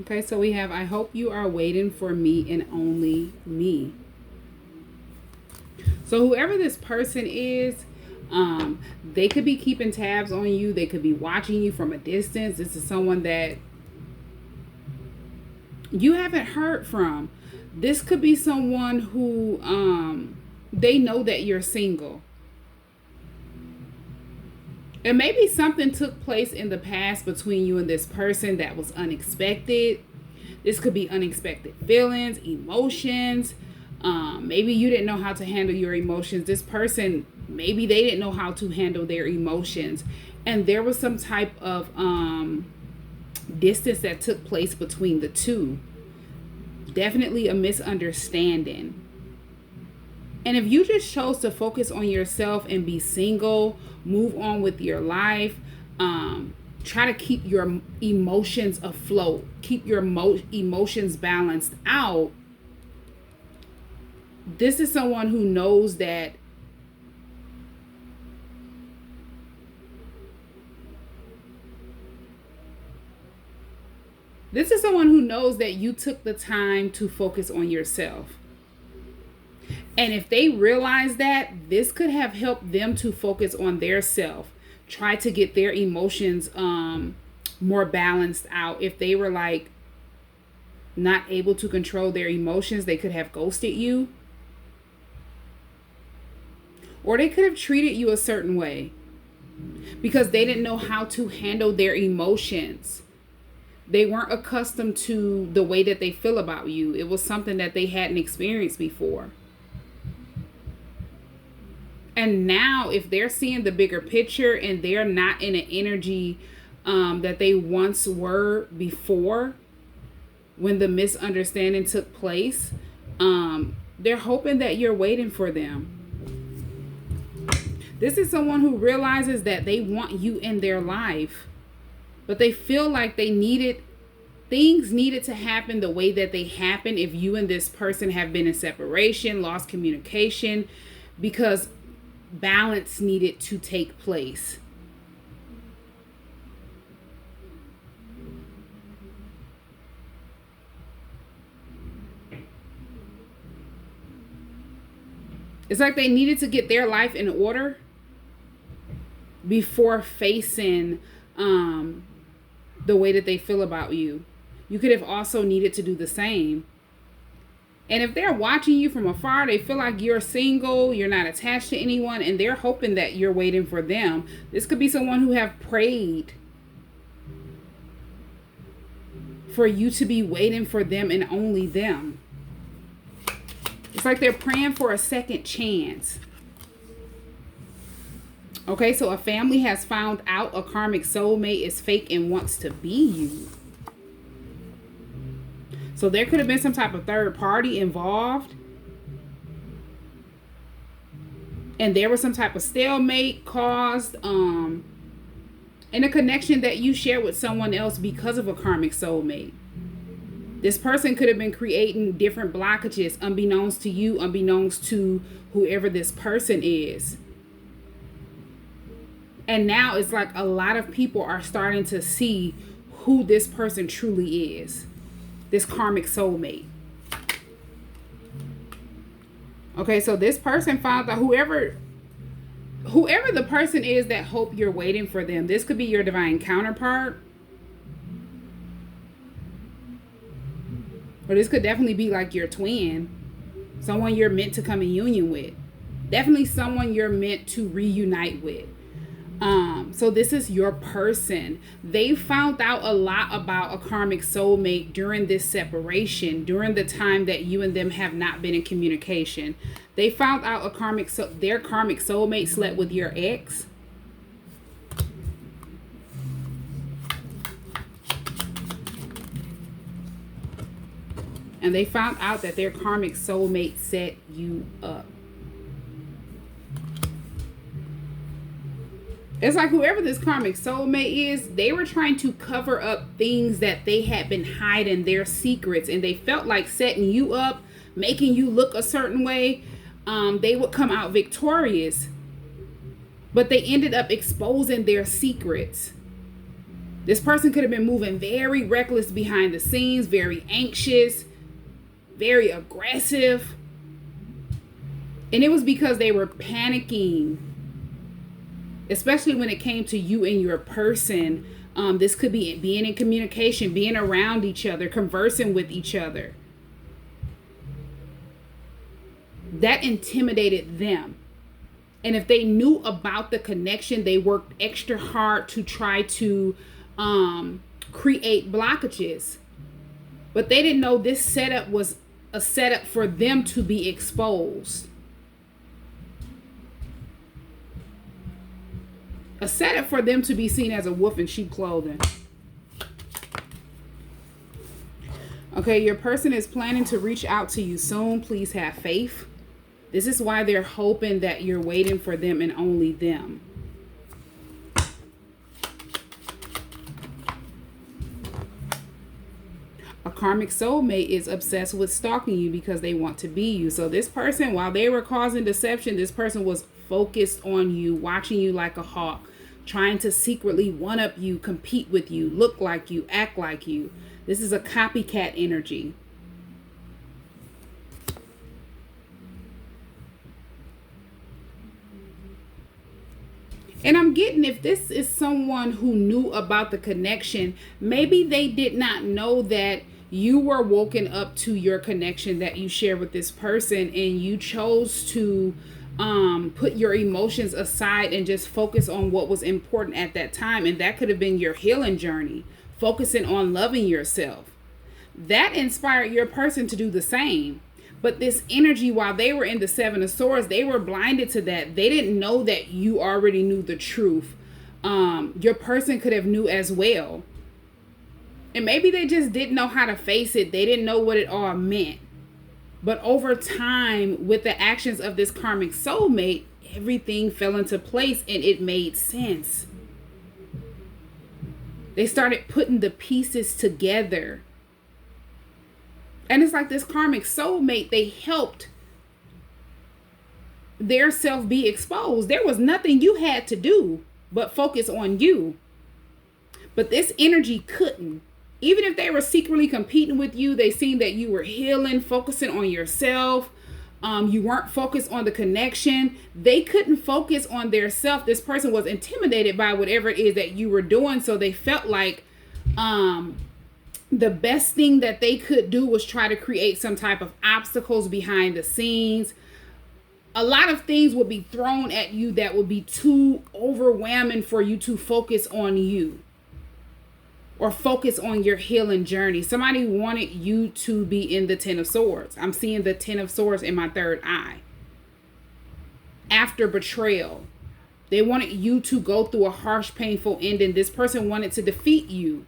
Okay, so we have, I hope you are waiting for me and only me. So whoever this person is, they could be keeping tabs on you. They could be watching you from a distance. This is someone that you haven't heard from. This could be someone who they know that you're single. And maybe something took place in the past between you and this person that was unexpected. This could be unexpected feelings, emotions. Maybe you didn't know how to handle your emotions. This person, maybe they didn't know how to handle their emotions. And there was some type of distance that took place between the two. Definitely a misunderstanding. And if you just chose to focus on yourself and be single, move on with your life, try to keep your emotions afloat, keep your emotions balanced out, this is someone who knows that you took the time to focus on yourself. And if they realize that, this could have helped them to focus on their self, try to get their emotions more balanced out. If they were like not able to control their emotions, they could have ghosted you. Or they could have treated you a certain way because they didn't know how to handle their emotions. They weren't accustomed to the way that they feel about you. It was something that they hadn't experienced before. And now if they're seeing the bigger picture and they're not in an energy that they once were before when the misunderstanding took place, they're hoping that you're waiting for them. This is someone who realizes that they want you in their life, but they feel like things needed to happen the way that they happen if you and this person have been in separation, lost communication, because balance needed to take place. It's like they needed to get their life in order before facing the way that they feel about you. You could have also needed to do the same. And if they're watching you from afar, they feel like you're single, you're not attached to anyone, and they're hoping that you're waiting for them. This could be someone who have prayed for you to be waiting for them and only them. It's like they're praying for a second chance. Okay, so a family has found out a karmic soulmate is fake and wants to be you. So there could have been some type of third party involved. And there was some type of stalemate caused in a connection that you share with someone else because of a karmic soulmate. This person could have been creating different blockages unbeknownst to you, unbeknownst to whoever this person is. And now it's like a lot of people are starting to see who this person truly is. This karmic soulmate. Okay, so this person found out whoever the person is that hope you're waiting for them. This could be your divine counterpart. Or this could definitely be like your twin. Someone you're meant to come in union with. Definitely someone you're meant to reunite with. So this is your person. They found out a lot about a karmic soulmate during this separation, during the time that you and them have not been in communication. They found out their karmic soulmate slept with your ex. And they found out that their karmic soulmate set you up. It's like whoever this karmic soulmate is, they were trying to cover up things that they had been hiding, their secrets, and they felt like setting you up, making you look a certain way. They would come out victorious, but they ended up exposing their secrets. This person could have been moving very reckless behind the scenes, very anxious, very aggressive. And it was because they were panicking, especially when it came to you and your person. This could be being in communication, being around each other, conversing with each other. That intimidated them. And if they knew about the connection, they worked extra hard to try to create blockages. But they didn't know this setup was a setup for them to be exposed. A setup for them to be seen as a wolf in sheep clothing. Okay, your person is planning to reach out to you soon. Please have faith. This is why they're hoping that you're waiting for them and only them. A karmic soulmate is obsessed with stalking you because they want to be you. So this person, while they were causing deception, this person was focused on you, watching you like a hawk, trying to secretly one-up you, compete with you, look like you, act like you. This is a copycat energy. And I'm getting, if this is someone who knew about the connection, maybe they did not know that you were woken up to your connection that you share with this person, and you chose to put your emotions aside and just focus on what was important at that time. And that could have been your healing journey, focusing on loving yourself. That inspired your person to do the same. But this energy, while they were in the Seven of Swords, they were blinded to that. They didn't know that you already knew the truth. Your person could have knew as well. And maybe they just didn't know how to face it. They didn't know what it all meant. But over time, with the actions of this karmic soulmate, everything fell into place and it made sense. They started putting the pieces together. And it's like this karmic soulmate, they helped their self be exposed. There was nothing you had to do but focus on you. But this energy couldn't. Even if they were secretly competing with you, they seen that you were healing, focusing on yourself. You weren't focused on the connection. They couldn't focus on their self. This person was intimidated by whatever it is that you were doing. So they felt like the best thing that they could do was try to create some type of obstacles behind the scenes. A lot of things would be thrown at you that would be too overwhelming for you to focus on you or focus on your healing journey. Somebody wanted you to be in the Ten of Swords. I'm seeing the Ten of Swords in my third eye. After betrayal, they wanted you to go through a harsh, painful ending. This person wanted to defeat you.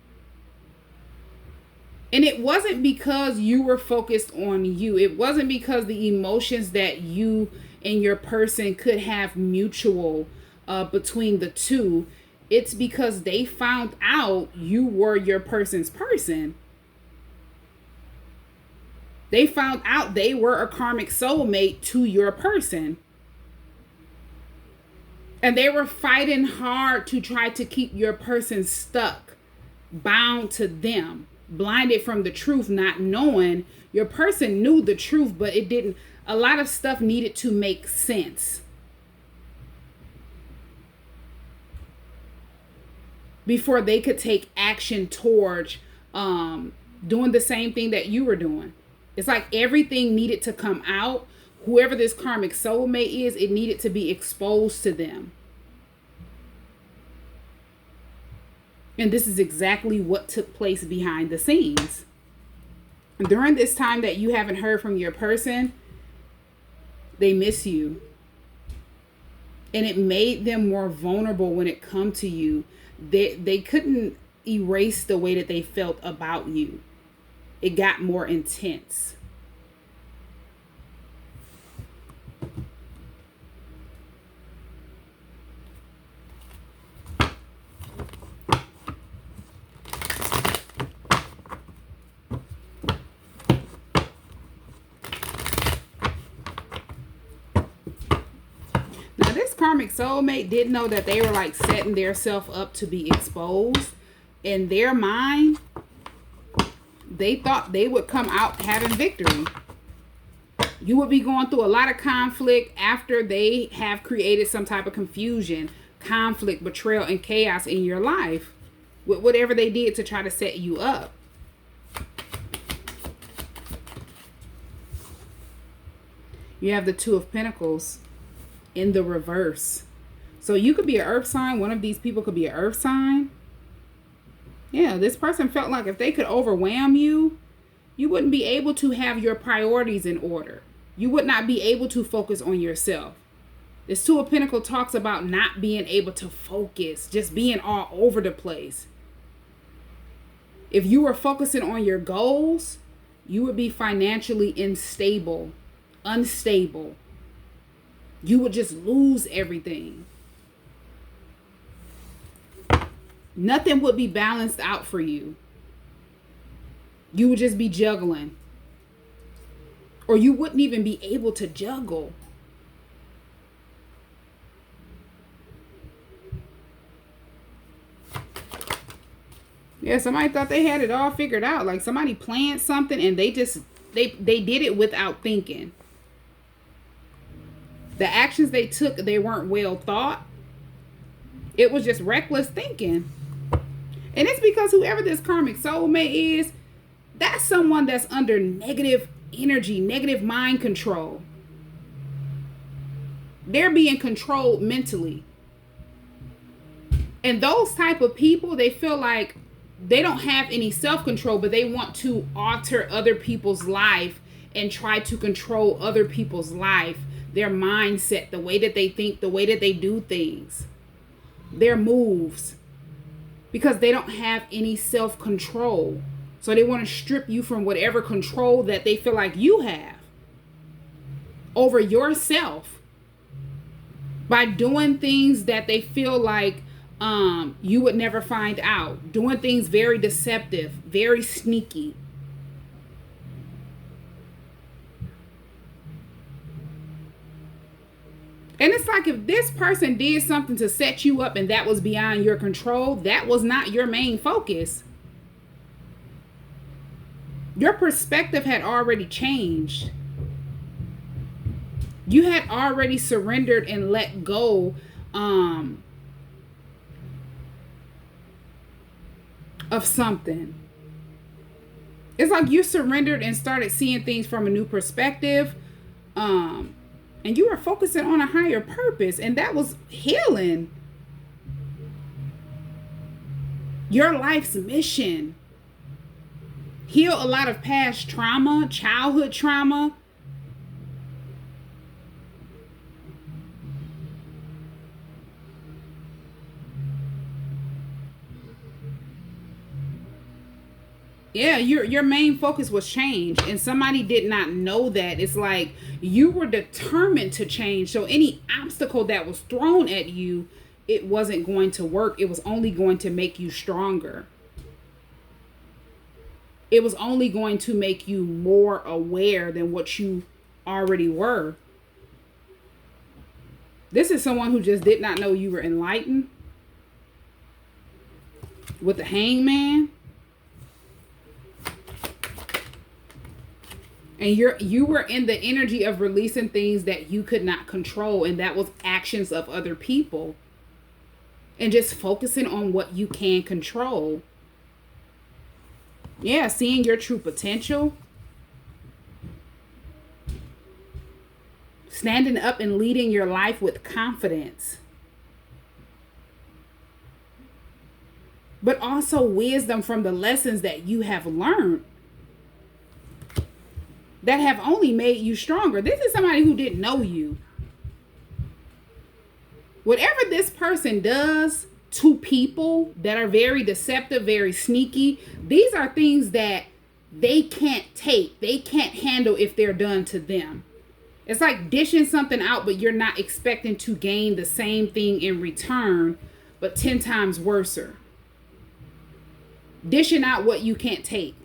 And it wasn't because you were focused on you. It wasn't because the emotions that you and your person could have mutual between the two. It's because they found out you were your person's person. They found out they were a karmic soulmate to your person. And they were fighting hard to try to keep your person stuck, bound to them, blinded from the truth, not knowing. Your person knew the truth, but it didn't. A lot of stuff needed to make sense before they could take action towards doing the same thing that you were doing. It's like everything needed to come out. Whoever this karmic soulmate is, it needed to be exposed to them. And this is exactly what took place behind the scenes. During this time that you haven't heard from your person, they miss you. And it made them more vulnerable when it come to you. They couldn't erase the way that they felt about you. It got more intense. Karmic soulmate didn't know that they were like setting their self up to be exposed. in their mind, they thought they would come out having victory. You would be going through a lot of conflict after they have created some type of confusion, conflict, betrayal, and chaos in your life with whatever they did to try to set you up. You have the Two of Pentacles in the reverse. So you could be an earth sign. One of these people could be an earth sign. Yeah, this person felt like if they could overwhelm you, you wouldn't be able to have your priorities in order. You would not be able to focus on yourself. This Two of Pentacles talks about not being able to focus, just being all over the place. If you were focusing on your goals, you would be financially unstable. You would just lose everything. Nothing would be balanced out for you. You would just be juggling. Or you wouldn't even be able to juggle. Yeah, somebody thought they had it all figured out. Like somebody planned something and they did it without thinking. The actions they took, they weren't well thought. It was just reckless thinking. And it's because whoever this karmic soulmate is, that's someone that's under negative energy, negative mind control. They're being controlled mentally. And those type of people, they feel like they don't have any self-control, but they want to alter other people's life and try to control other people's life, their mindset, the way that they think, the way that they do things, their moves, because they don't have any self-control. So they want to strip you from whatever control that they feel like you have over yourself by doing things that they feel like you would never find out. Doing things very deceptive, very sneaky. And it's like if this person did something to set you up and that was beyond your control, that was not your main focus. Your perspective had already changed. You had already surrendered and let go of something. It's like you surrendered and started seeing things from a new perspective. And you were focusing on a higher purpose, and that was healing. Your life's mission. Heal a lot of past trauma, childhood trauma. Yeah, your main focus was change, and somebody did not know that. It's like you were determined to change. So any obstacle that was thrown at you, it wasn't going to work. It was only going to make you stronger. It was only going to make you more aware than what you already were. This is someone who just did not know you were enlightened. With the Hangman. And you were in the energy of releasing things that you could not control. And that was actions of other people. And just focusing on what you can control. Yeah, seeing your true potential. Standing up and leading your life with confidence. But also wisdom from the lessons that you have learned. That have only made you stronger. This is somebody who didn't know you. Whatever this person does to people that are very deceptive, very sneaky, these are things that they can't take. They can't handle if they're done to them. It's like dishing something out, but you're not expecting to gain the same thing in return, but 10 times worser. Dishing out what you can't take.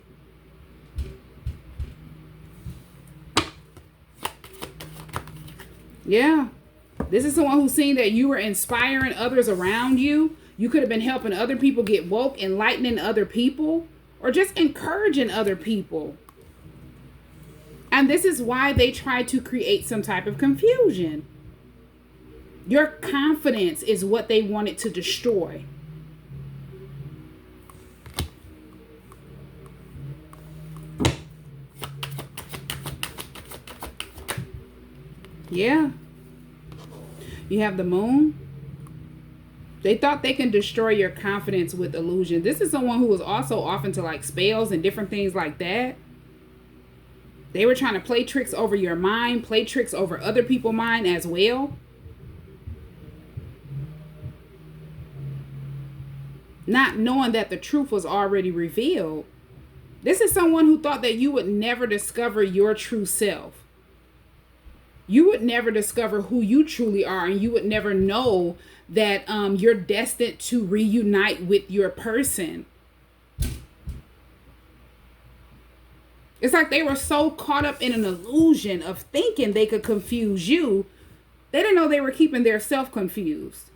Yeah. This is someone who's seen that you were inspiring others around you. You could have been helping other people get woke, enlightening other people, or just encouraging other people. And this is why they try to create some type of confusion. Your confidence is what they wanted to destroy. Yeah. You have the moon. They thought they can destroy your confidence with illusion. This is someone who was also off into like spells and different things like that. They were trying to play tricks over your mind, play tricks over other people's mind as well. Not knowing that the truth was already revealed. This is someone who thought that you would never discover your true self. You would never discover who you truly are, and you would never know that you're destined to reunite with your person. It's like they were so caught up in an illusion of thinking they could confuse you. They didn't know they were keeping their self confused.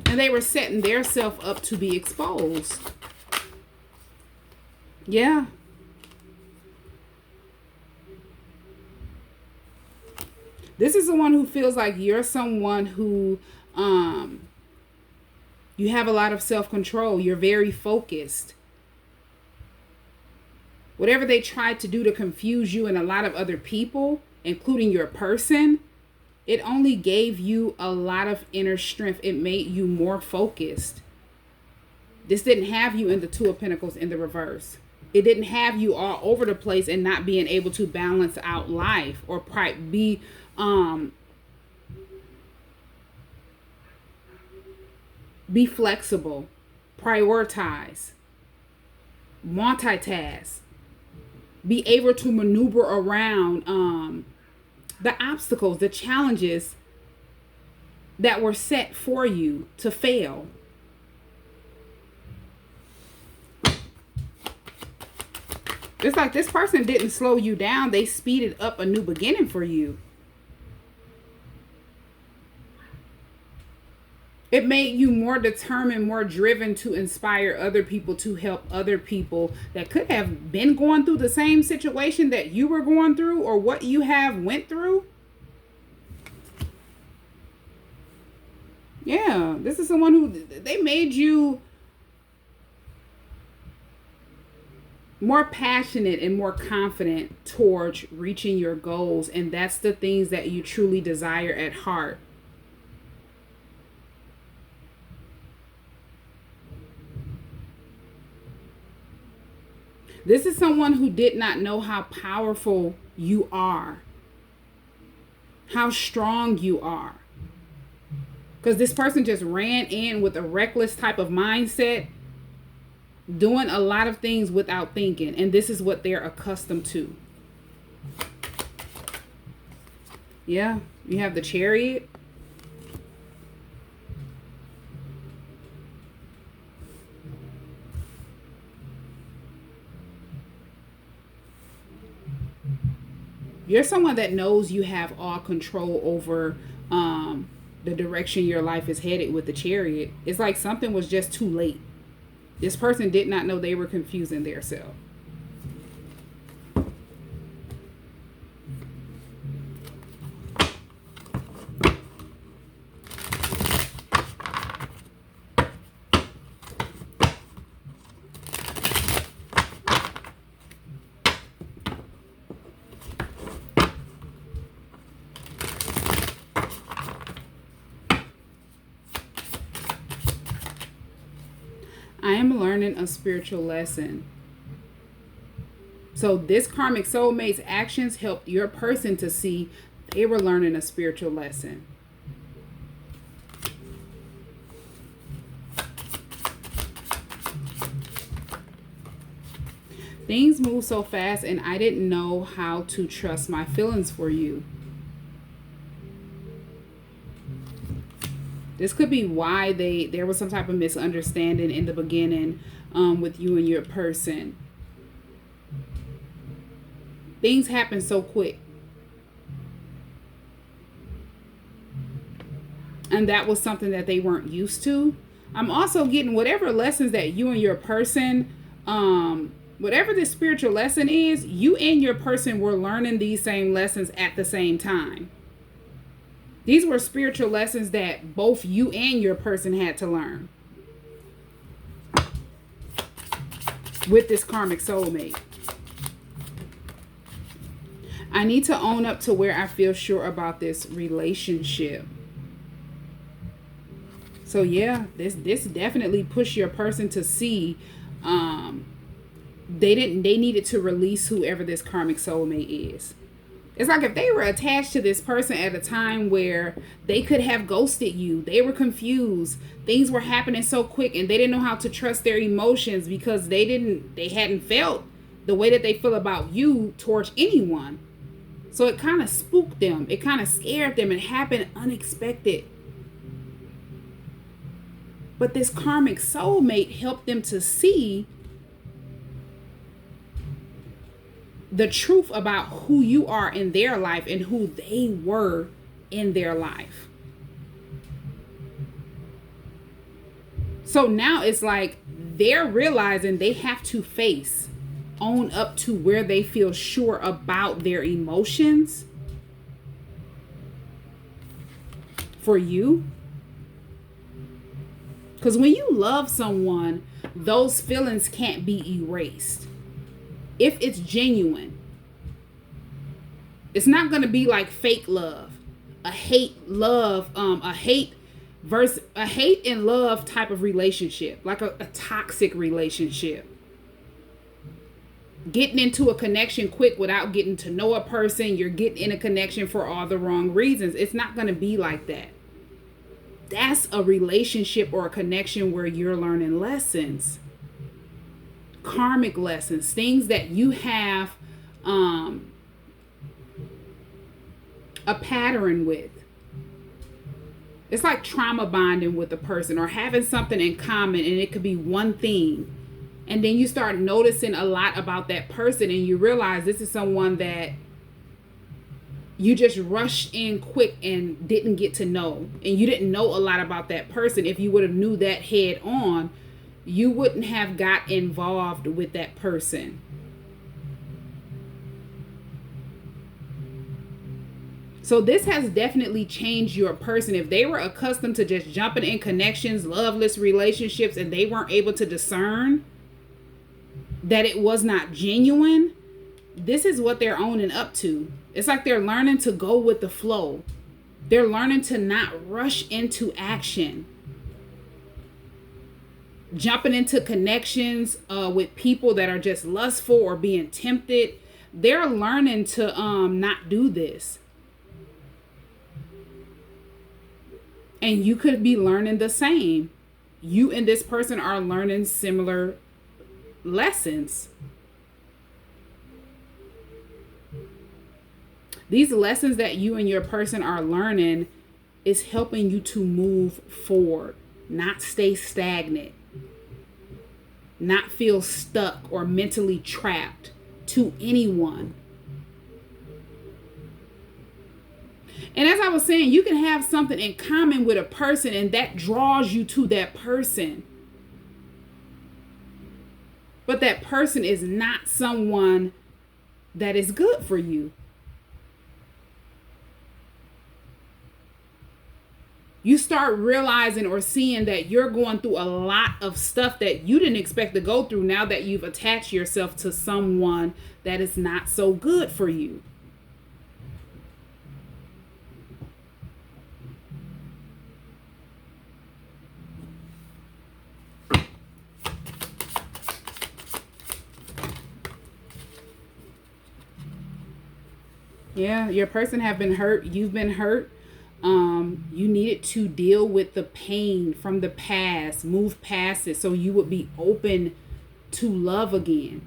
And they were setting their self up to be exposed. Yeah. This is the one who feels like you're someone who you have a lot of self-control. You're very focused. Whatever they tried to do to confuse you and a lot of other people, including your person, it only gave you a lot of inner strength. It made you more focused. This didn't have you in the Two of Pentacles in the reverse. It didn't have you all over the place and not being able to balance out life or be flexible, prioritize, multitask, be able to maneuver around the obstacles, the challenges that were set for you to fail. It's like this person didn't slow you down. They speeded up a new beginning for you. It made you more determined, more driven to inspire other people, to help other people that could have been going through the same situation that you were going through or what you have went through. Yeah, this is someone who they made you more passionate and more confident towards reaching your goals. And that's the things that you truly desire at heart. This is someone who did not know how powerful you are, how strong you are. Because this person just ran in with a reckless type of mindset, doing a lot of things without thinking. And this is what they're accustomed to. Yeah, you have the Chariot. You're someone that knows you have all control over the direction your life is headed with the Chariot. It's like something was just too late. This person did not know they were confusing themselves. I am learning a spiritual lesson. So this karmic soulmate's actions helped your person to see they were learning a spiritual lesson. Things move so fast and I didn't know how to trust my feelings for you. This could be why there was some type of misunderstanding in the beginning with you and your person. Things happen so quick. And that was something that they weren't used to. I'm also getting whatever lessons that you and your person, whatever this spiritual lesson is, you and your person were learning these same lessons at the same time. These were spiritual lessons that both you and your person had to learn with this karmic soulmate. I need to own up to where I feel sure about this relationship. So yeah, this definitely pushed your person to see they needed to release whoever this karmic soulmate is. It's like if they were attached to this person at a time where they could have ghosted you, they were confused, things were happening so quick and they didn't know how to trust their emotions because they hadn't felt the way that they feel about you towards anyone. So it kind of spooked them. It kind of scared them. It happened unexpected. But this karmic soulmate helped them to see the truth about who you are in their life and who they were in their life. So now it's like they're realizing they have to own up to where they feel sure about their emotions for you. Because when you love someone, those feelings can't be erased. If it's genuine, it's not going to be like fake love, a hate and love type of relationship, like a toxic relationship. Getting into a connection quick without getting to know a person, you're getting in a connection for all the wrong reasons. It's not going to be like that. That's a relationship or a connection where you're learning lessons. Karmic lessons, things that you have a pattern with. It's like trauma bonding with a person or having something in common, and it could be one thing. And then you start noticing a lot about that person and you realize this is someone that you just rushed in quick and didn't get to know. And you didn't know a lot about that person. If you would have knew that head on, you wouldn't have got involved with that person. So this has definitely changed your person. If they were accustomed to just jumping in connections, loveless relationships, and they weren't able to discern that it was not genuine, this is what they're owning up to. It's like they're learning to go with the flow. They're learning to not rush into action. Jumping into connections with people that are just lustful or being tempted. They're learning to not do this. And you could be learning the same. You and this person are learning similar lessons. These lessons that you and your person are learning is helping you to move forward, not stay stagnant, not feel stuck or mentally trapped to anyone. And as I was saying, you can have something in common with a person and that draws you to that person. But that person is not someone that is good for you. You start realizing or seeing that you're going through a lot of stuff that you didn't expect to go through now that you've attached yourself to someone that is not so good for you. Yeah, your person have been hurt. You've been hurt. You needed to deal with the pain from the past, move past it so you would be open to love again.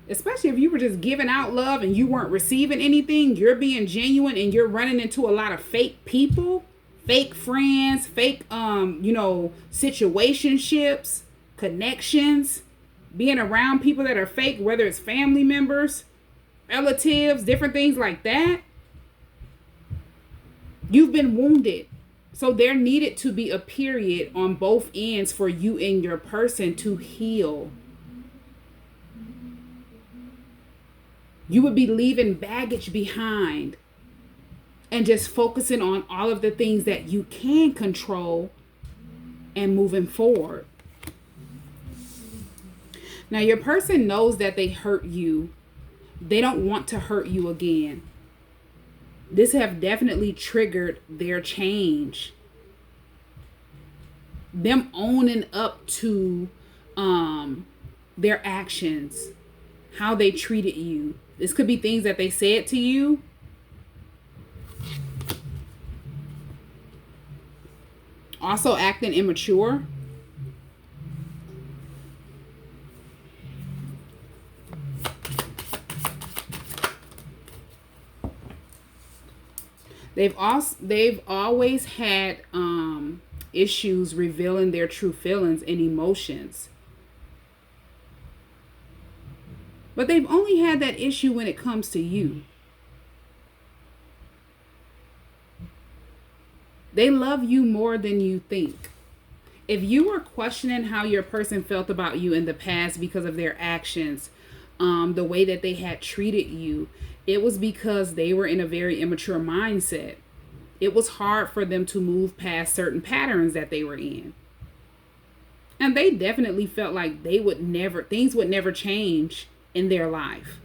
Especially if you were just giving out love and you weren't receiving anything, you're being genuine and you're running into a lot of fake people, fake friends, fake, situationships, connections, being around people that are fake, whether it's family members, relatives, different things like that. You've been wounded. So there needed to be a period on both ends for you and your person to heal. You would be leaving baggage behind and just focusing on all of the things that you can control and moving forward. Now, your person knows that they hurt you. They don't want to hurt you again. This have definitely triggered their change. Them owning up to their actions, how they treated you. This could be things that they said to you. Also acting immature. They've always had issues revealing their true feelings and emotions. But they've only had that issue when it comes to you. They love you more than you think. If you were questioning how your person felt about you in the past because of their actions, the way that they had treated you, it was because they were in a very immature mindset. It was hard for them to move past certain patterns that they were in. And they definitely felt like things would never change in their life.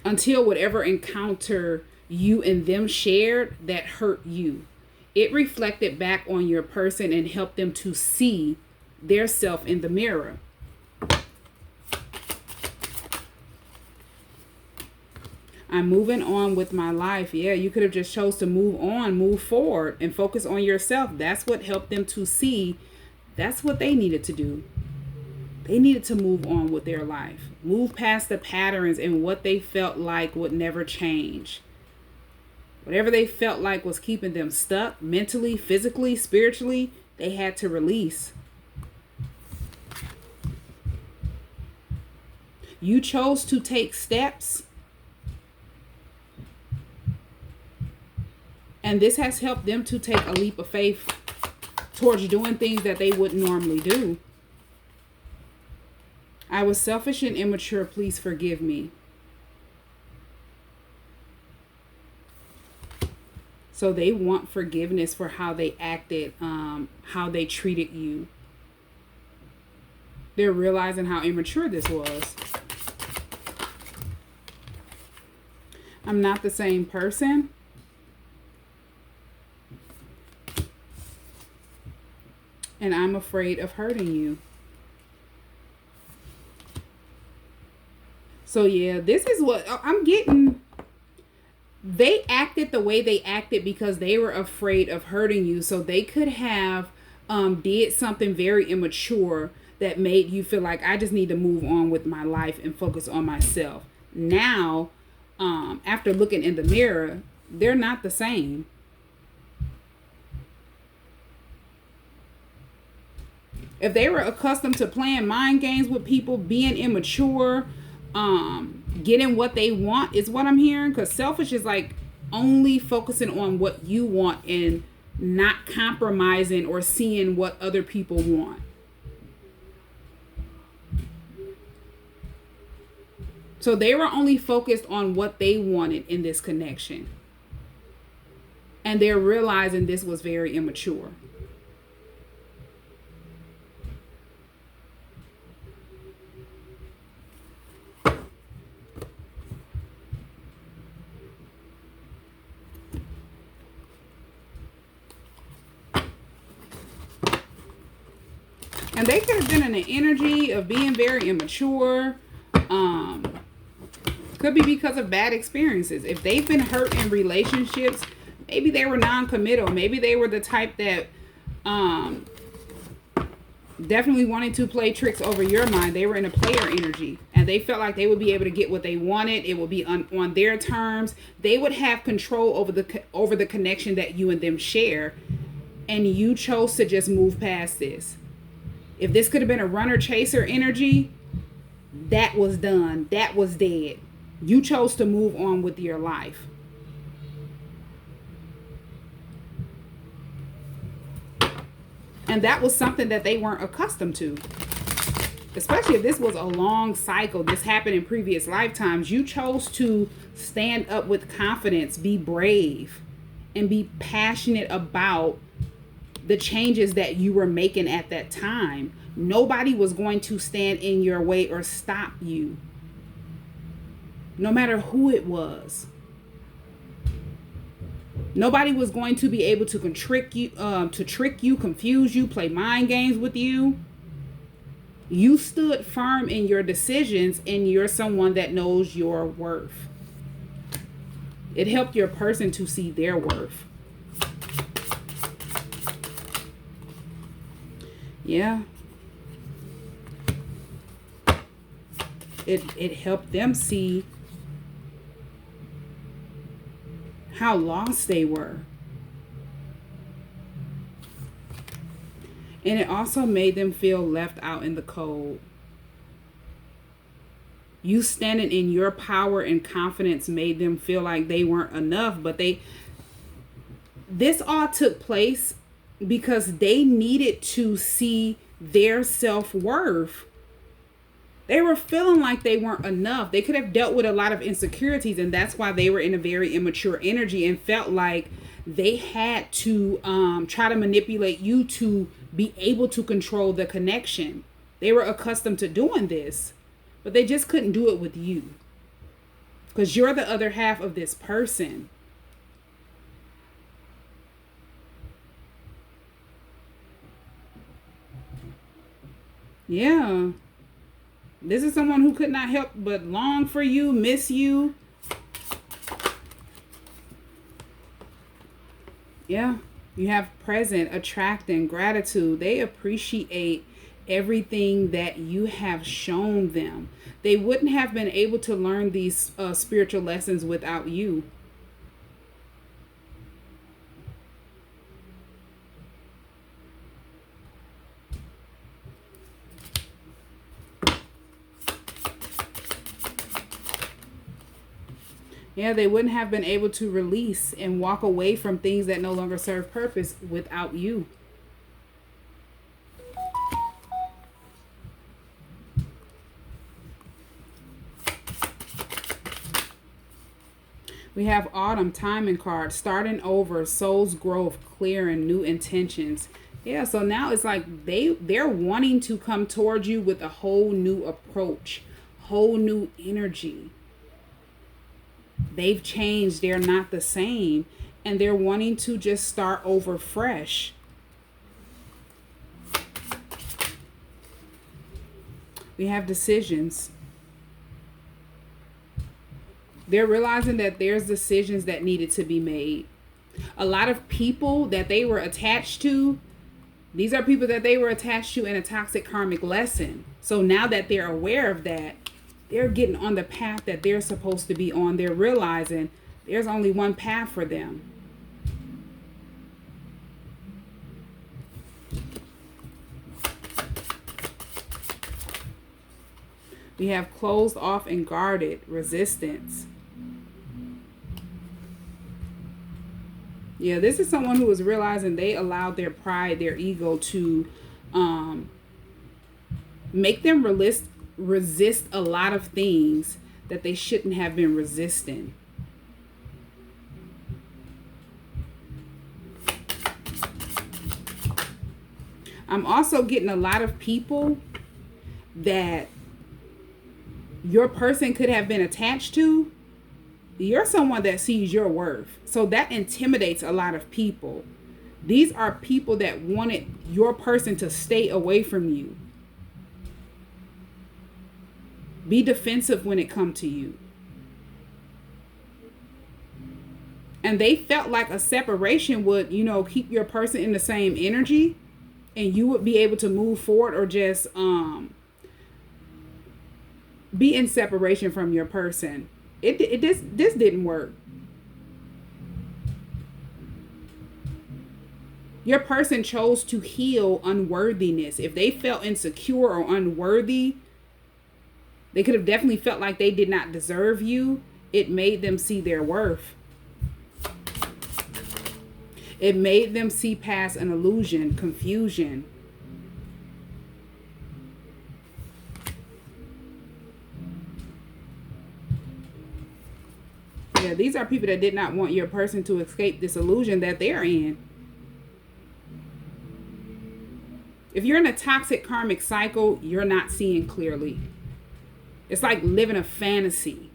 Until whatever encounter you and them shared that hurt you. It reflected back on your person and helped them to see their self in the mirror. I'm moving on with my life. Yeah, you could have just chose to move on, move forward, and focus on yourself. That's what helped them to see. That's what they needed to do. They needed to move on with their life. Move past the patterns and what they felt like would never change. Whatever they felt like was keeping them stuck mentally, physically, spiritually, they had to release. You chose to take steps. And this has helped them to take a leap of faith towards doing things that they wouldn't normally do. I was selfish and immature. Please forgive me. So they want forgiveness for how they acted, how they treated you. They're realizing how immature this was. I'm not the same person. And I'm afraid of hurting you. So yeah, this is what I'm getting. They acted the way they acted because they were afraid of hurting you. So they could have did something very immature that made you feel like I just need to move on with my life and focus on myself. Now, after looking in the mirror, they're not the same. If they were accustomed to playing mind games with people, being immature, getting what they want is what I'm hearing. Because selfish is like only focusing on what you want and not compromising or seeing what other people want. So they were only focused on what they wanted in this connection. And they're realizing this was very immature. And they could have been in an energy of being very immature. Could be because of bad experiences. If they've been hurt in relationships, maybe they were non-committal. Maybe they were the type that definitely wanted to play tricks over your mind. They were in a player energy. And they felt like they would be able to get what they wanted. It would be on their terms. They would have control over the connection that you and them share. And you chose to just move past this. If this could have been a runner chaser energy, that was done, that was dead. You chose to move on with your life. And that was something that they weren't accustomed to. Especially if this was a long cycle, this happened in previous lifetimes. You chose to stand up with confidence, be brave, and be passionate about the changes that you were making at that time. Nobody was going to stand in your way or stop you, no matter who it was. Nobody was going to be able to trick you, confuse you, play mind games with you. You stood firm in your decisions, and you're someone that knows your worth. It helped your person to see their worth. Yeah. It helped them see how lost they were. And it also made them feel left out in the cold. You standing in your power and confidence made them feel like they weren't enough. But this all took place because they needed to see their self-worth. They were feeling like they weren't enough. They could have dealt with a lot of insecurities, and that's why they were in a very immature energy and felt like they had to try to manipulate you to be able to control the connection. They were accustomed to doing this, but they just couldn't do it with you because you're the other half of this person. Yeah. This is someone who could not help but long for you, miss you. Yeah. You have present, attracting, gratitude. They appreciate everything that you have shown them. They wouldn't have been able to learn these spiritual lessons without you. Yeah, they wouldn't have been able to release and walk away from things that no longer serve purpose without you. We have autumn, timing card, starting over, soul's growth, clear and new intentions. Yeah, so now it's like they're wanting to come towards you with a whole new approach, whole new energy. They've changed. They're not the same. And they're wanting to just start over fresh. We have decisions. They're realizing that there's decisions that needed to be made. A lot of people that they were attached to, these are people that they were attached to in a toxic karmic lesson. So now that they're aware of that, they're getting on the path that they're supposed to be on. They're realizing there's only one path for them. We have closed off and guarded, resistance. Yeah, this is someone who is realizing they allowed their pride, their ego to make them resist a lot of things that they shouldn't have been resisting. I'm also getting a lot of people that your person could have been attached to. You're someone that sees your worth. So that intimidates a lot of people. These are people that wanted your person to stay away from you. Be defensive when it comes to you. And they felt like a separation would, keep your person in the same energy and you would be able to move forward or just be in separation from your person. This didn't work. Your person chose to heal unworthiness. If they felt insecure or unworthy, They could have definitely felt like they did not deserve you. It made them see their worth. It made them see past an illusion, confusion. Yeah, these are people that did not want your person to escape this illusion that they're in. If you're in a toxic karmic cycle, you're not seeing clearly. It's like living a fantasy.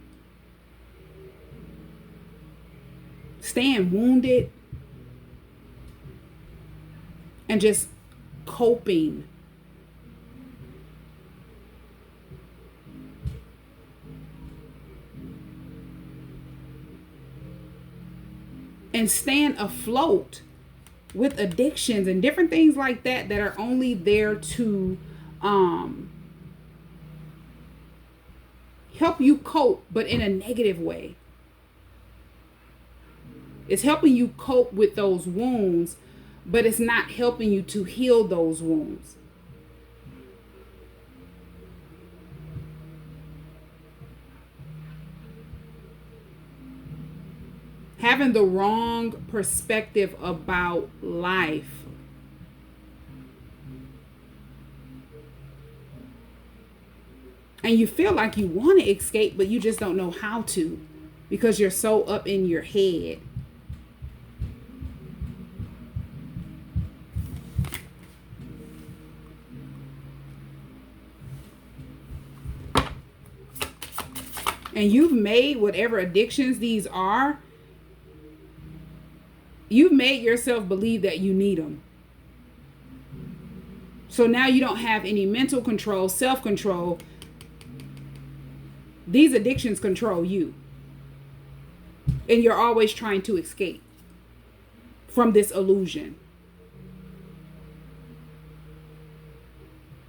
Staying wounded and just coping. And staying afloat with addictions and different things like that that are only there to help you cope, but in a negative way. It's helping you cope with those wounds, but it's not helping you to heal those wounds. Having the wrong perspective about life. And you feel like you want to escape, but you just don't know how to because you're so up in your head. And you've made whatever addictions these are, you've made yourself believe that you need them. So now you don't have any mental control, self-control. These addictions control you. And you're always trying to escape from this illusion.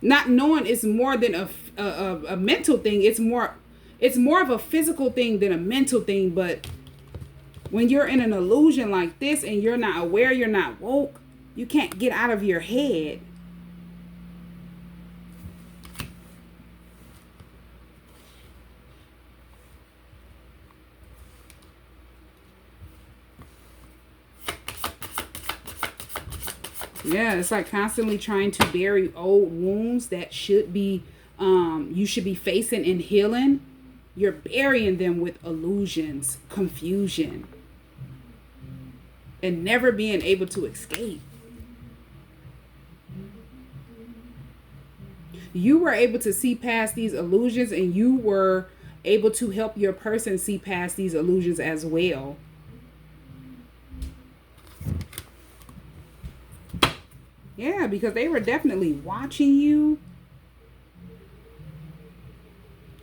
Not knowing it's more than a mental thing. It's more of a physical thing than a mental thing. But when you're in an illusion like this and you're not aware, you're not woke, you can't get out of your head. Yeah, it's like constantly trying to bury old wounds that should be, you should be facing and healing. You're burying them with illusions, confusion, and never being able to escape. You were able to see past these illusions, and you were able to help your person see past these illusions as well. Yeah, because they were definitely watching you,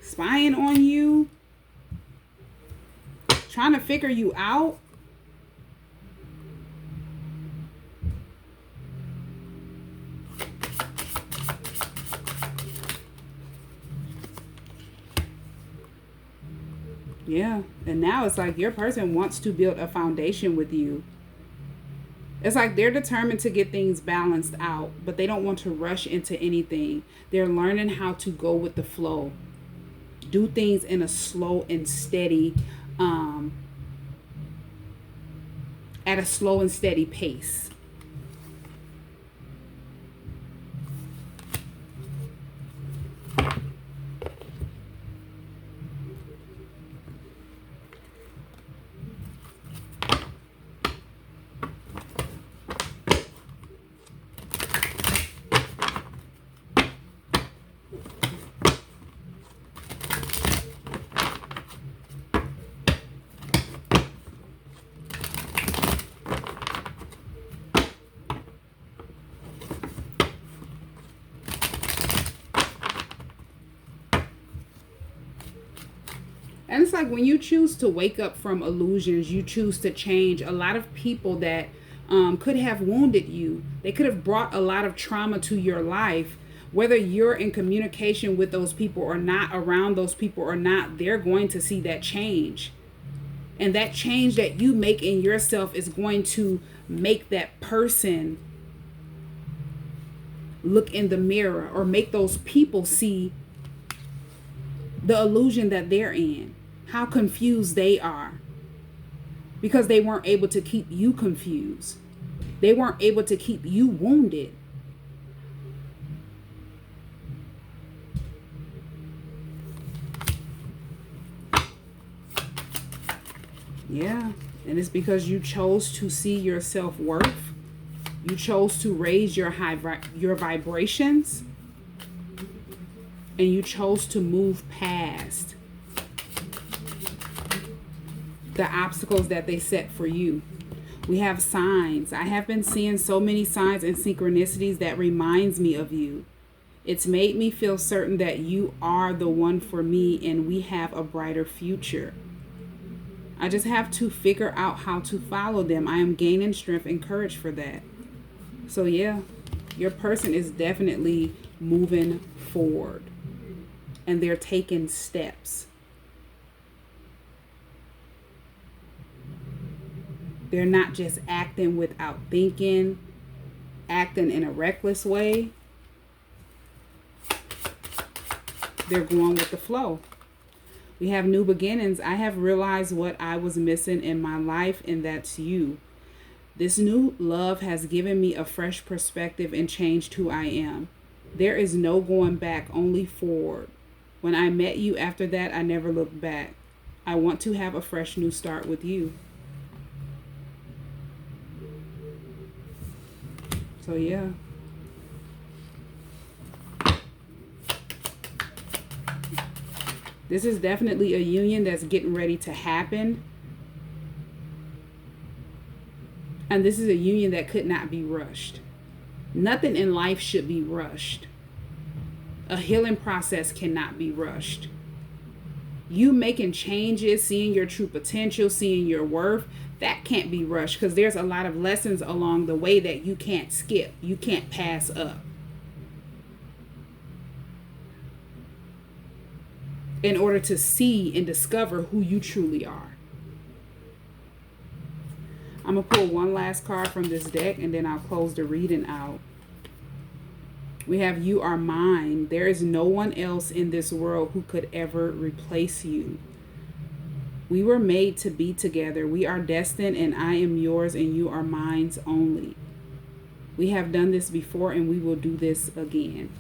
spying on you, trying to figure you out. Yeah, and now it's like your person wants to build a foundation with you. It's like they're determined to get things balanced out, but they don't want to rush into anything. They're learning how to go with the flow. Do things in a slow and steady, at a slow and steady pace. And it's like when you choose to wake up from illusions, you choose to change. A lot of people that could have wounded you, they could have brought a lot of trauma to your life. Whether you're in communication with those people or not, around those people or not, they're going to see that change. And that change that you make in yourself is going to make that person look in the mirror, or make those people see the illusion that they're in, how confused they are, because they weren't able to keep you confused. They weren't able to keep you wounded. Yeah, and it's because you chose to see your self-worth. You chose to raise your your vibrations, and you chose to move past the obstacles that they set for you. We have signs. I have been seeing so many signs and synchronicities that reminds me of you. It's made me feel certain that you are the one for me and we have a brighter future. I just have to figure out how to follow them. I am gaining strength and courage for that. So yeah, your person is definitely moving forward and they're taking steps. They're not just acting without thinking, acting in a reckless way. They're going with the flow. We have new beginnings. I have realized what I was missing in my life, and that's you. This new love has given me a fresh perspective and changed who I am. There is no going back, only forward. When I met you after that, I never looked back. I want to have a fresh new start with you. So yeah. This is definitely a union that's getting ready to happen. And this is a union that could not be rushed. Nothing in life should be rushed. A healing process cannot be rushed. You making changes, seeing your true potential, seeing your worth, that can't be rushed because there's a lot of lessons along the way that you can't skip. You can't pass up. In order to see and discover who you truly are. I'm going to pull one last card from this deck and then I'll close the reading out. We have You Are Mine. There is no one else in this world who could ever replace you. We were made to be together. We are destined and I am yours and you are mine only. We have done this before and we will do this again.